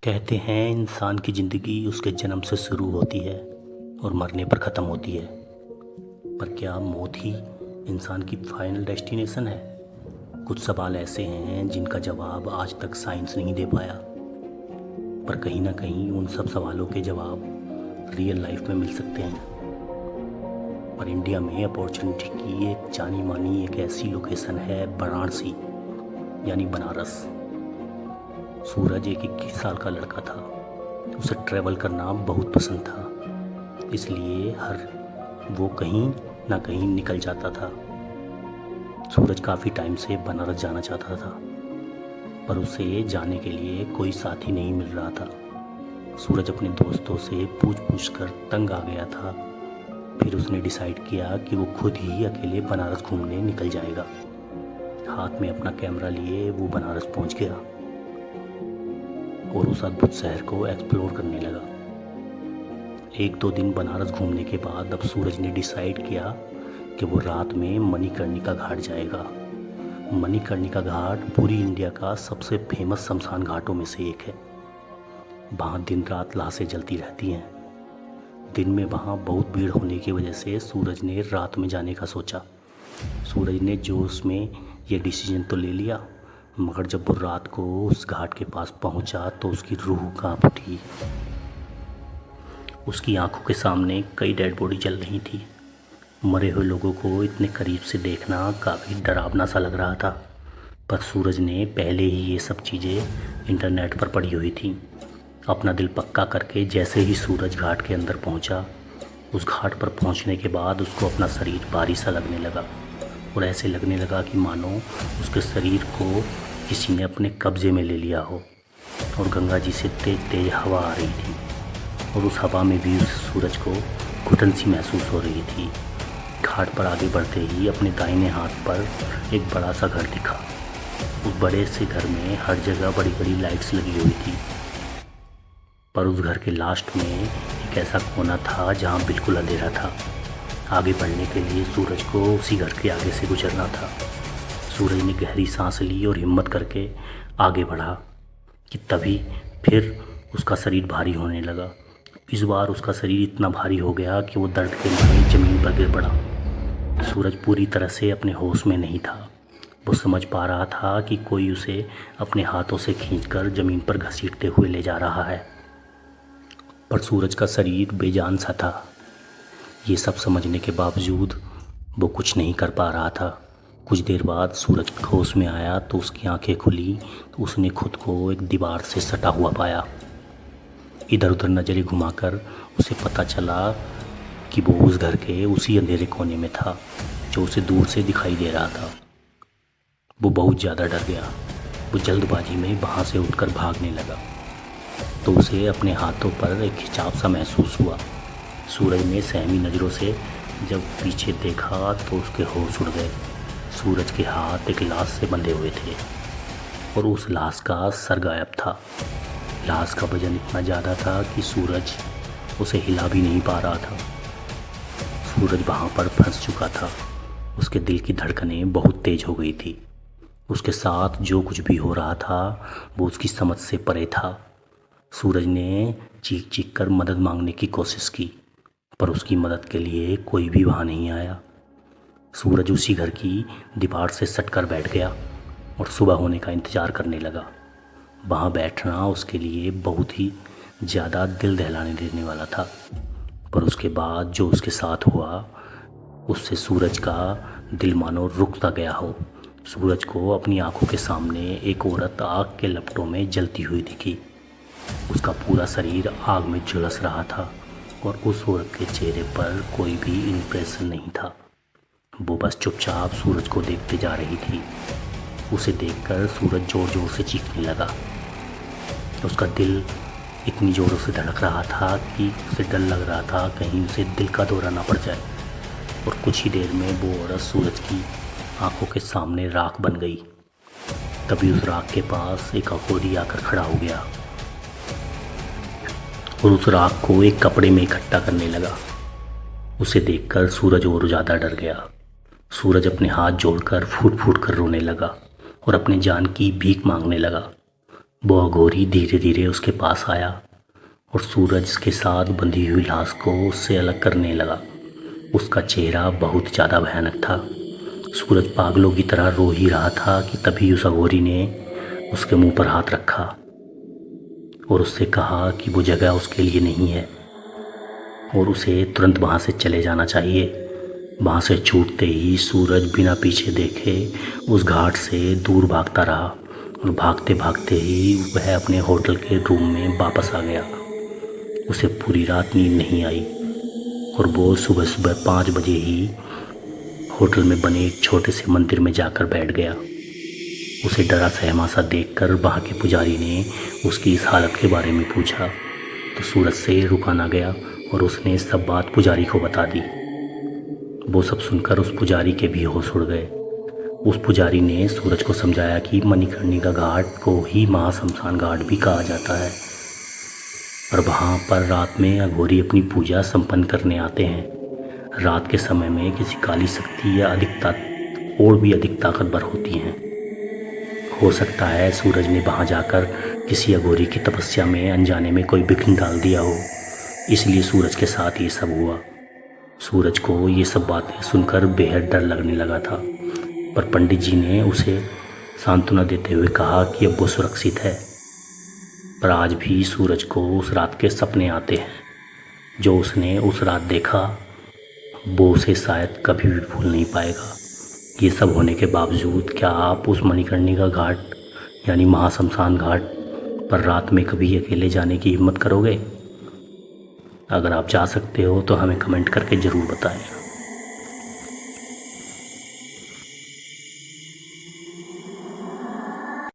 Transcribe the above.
कहते हैं इंसान की ज़िंदगी उसके जन्म से शुरू होती है और मरने पर ख़त्म होती है। पर क्या मौत ही इंसान की फाइनल डेस्टिनेशन है? कुछ सवाल ऐसे हैं जिनका जवाब आज तक साइंस नहीं दे पाया, पर कहीं ना कहीं उन सब सवालों के जवाब रियल लाइफ में मिल सकते हैं। पर इंडिया में अपॉर्चुनिटी की एक जानी मानी एक ऐसी लोकेशन है, वाराणसी यानी बनारस। सूरज एक 21 साल का लड़का था। उसे ट्रैवल करना बहुत पसंद था, इसलिए वो कहीं ना कहीं निकल जाता था। सूरज काफ़ी टाइम से बनारस जाना चाहता था, पर उसे जाने के लिए कोई साथी नहीं मिल रहा था। सूरज अपने दोस्तों से पूछ कर तंग आ गया था। फिर उसने डिसाइड किया कि वो खुद ही अकेले बनारस घूमने निकल जाएगा। हाथ में अपना कैमरा लिए वो बनारस पहुंच गया और उस अद्भुत शहर को एक्सप्लोर करने लगा। 1-2 दिन बनारस घूमने के बाद अब सूरज ने डिसाइड किया कि वो रात में मणिकर्णिका घाट जाएगा। मणिकर्णिका घाट पूरी इंडिया का सबसे फेमस शमशान घाटों में से एक है। वहाँ दिन रात लाशें जलती रहती हैं। दिन में वहाँ बहुत भीड़ होने की वजह से सूरज ने रात में जाने का सोचा। सूरज ने जोश में ये डिसीजन तो ले लिया, मगर जब वो रात को उस घाट के पास पहुंचा तो उसकी रूह कांप उठी। उसकी आंखों के सामने कई डेड बॉडी जल रही थी। मरे हुए लोगों को इतने करीब से देखना काफ़ी डरावना सा लग रहा था, पर सूरज ने पहले ही ये सब चीज़ें इंटरनेट पर पढ़ी हुई थी। अपना दिल पक्का करके जैसे ही सूरज घाट के अंदर पहुंचा, उस घाट पर पहुंचने के बाद उसको अपना शरीर भारी सा लगने लगा और ऐसे लगने लगा कि मानो उसके शरीर को किसी ने अपने कब्ज़े में ले लिया हो। और गंगा जी से तेज तेज हवा आ रही थी और उस हवा में भी उस सूरज को घुटन सी महसूस हो रही थी। घाट पर आगे बढ़ते ही अपने दाहिने हाथ पर एक बड़ा सा घर दिखा। उस बड़े से घर में हर जगह बड़ी बड़ी लाइट्स लगी हुई थी, पर उस घर के लास्ट में एक ऐसा कोना था जहाँ बिल्कुल अंधेरा था। आगे बढ़ने के लिए सूरज को उसी घर के आगे से गुजरना था। सूरज ने गहरी सांस ली और हिम्मत करके आगे बढ़ा कि तभी फिर उसका शरीर भारी होने लगा। इस बार उसका शरीर इतना भारी हो गया कि वो दर्द के मारे ज़मीन पर गिर पड़ा। सूरज पूरी तरह से अपने होश में नहीं था। वो समझ पा रहा था कि कोई उसे अपने हाथों से खींचकर ज़मीन पर घसीटते हुए ले जा रहा है, पर सूरज का शरीर बेजान सा था। ये सब समझने के बावजूद वो कुछ नहीं कर पा रहा था। कुछ देर बाद सूरज होश में आया तो उसकी आंखें खुली तो उसने खुद को एक दीवार से सटा हुआ पाया। इधर उधर नज़रें घुमाकर उसे पता चला कि वो उस घर के उसी अंधेरे कोने में था जो उसे दूर से दिखाई दे रहा था। वो बहुत ज़्यादा डर गया। वो जल्दबाजी में वहाँ से उठकर भागने लगा तो उसे अपने हाथों पर एक खिंचाव सा महसूस हुआ। सूरज ने सहमी नज़रों से जब पीछे देखा तो उसके होश उड़ गए। सूरज के हाथ एक लाश से बंधे हुए थे और उस लाश का सर गायब था। लाश का वजन इतना ज़्यादा था कि सूरज उसे हिला भी नहीं पा रहा था। सूरज वहाँ पर फंस चुका था। उसके दिल की धड़कनें बहुत तेज़ हो गई थी। उसके साथ जो कुछ भी हो रहा था वो उसकी समझ से परे था। सूरज ने चीख चीख कर मदद मांगने की कोशिश की, पर उसकी मदद के लिए कोई भी वहाँ नहीं आया। सूरज उसी घर की दीवार से सटकर बैठ गया और सुबह होने का इंतज़ार करने लगा। वहाँ बैठना उसके लिए बहुत ही ज़्यादा दिल दहलाने देने वाला था, पर उसके बाद जो उसके साथ हुआ उससे सूरज का दिल मानो रुक सा गया हो। सूरज को अपनी आंखों के सामने एक औरत आग के लपटों में जलती हुई दिखी। उसका पूरा शरीर आग में झुलस रहा था और उस औरत के चेहरे पर कोई भी इंप्रेशन नहीं था। वो बस चुपचाप सूरज को देखते जा रही थी। उसे देखकर सूरज ज़ोर ज़ोर से चीखने लगा। उसका दिल इतनी ज़ोरों से धड़क रहा था कि उसे डर लग रहा था कहीं उसे दिल का दौरा ना पड़ जाए। और कुछ ही देर में वो औरत सूरज की आंखों के सामने राख बन गई। तभी उस राख के पास एक अघोरी आकर खड़ा हो गया और उस राख को एक कपड़े में इकट्ठा करने लगा। उसे देखकर सूरज और ज़्यादा डर गया। सूरज अपने हाथ जोड़कर फूट फूट कर रोने लगा और अपनी जान की भीख मांगने लगा। वो अघोरी धीरे धीरे उसके पास आया और सूरज के साथ बंधी हुई लाश को उससे अलग करने लगा। उसका चेहरा बहुत ज़्यादा भयानक था। सूरज पागलों की तरह रो ही रहा था कि तभी उस अघोरी ने उसके मुंह पर हाथ रखा और उससे कहा कि वो जगह उसके लिए नहीं है और उसे तुरंत वहाँ से चले जाना चाहिए। वहाँ से छूटते ही सूरज बिना पीछे देखे उस घाट से दूर भागता रहा और भागते भागते ही वह अपने होटल के रूम में वापस आ गया। उसे पूरी रात नींद नहीं आई और वो सुबह सुबह 5 बजे ही होटल में बने एक छोटे से मंदिर में जाकर बैठ गया। उसे डरा सहमा सा देखकर वहाँ के पुजारी ने उसकी इस हालत के बारे में पूछा तो सूरज से रुका ना गया और उसने सब बात पुजारी को बता दी। वो सब सुनकर उस पुजारी के भी होश उड़ गए। उस पुजारी ने सूरज को समझाया कि मणिकर्णिका घाट को ही महाशमशान घाट भी कहा जाता है और वहाँ पर रात में अघोरी अपनी पूजा संपन्न करने आते हैं। रात के समय में किसी काली शक्ति या और भी अधिक ताकतवर होती हैं। हो सकता है सूरज ने वहाँ जाकर किसी अघोरी की तपस्या में अनजाने में कोई विघ्न डाल दिया हो, इसलिए सूरज के साथ ये सब हुआ। सूरज को ये सब बातें सुनकर बेहद डर लगने लगा था, पर पंडित जी ने उसे सांत्वना देते हुए कहा कि अब वो सुरक्षित है। पर आज भी सूरज को उस रात के सपने आते हैं। जो उसने उस रात देखा वो उसे शायद कभी भी भूल नहीं पाएगा। ये सब होने के बावजूद क्या आप उस मणिकर्णिका घाट यानी महाशमशान घाट पर रात में कभी अकेले जाने की हिम्मत करोगे? अगर आप जा सकते हो तो हमें कमेंट करके ज़रूर बताएं।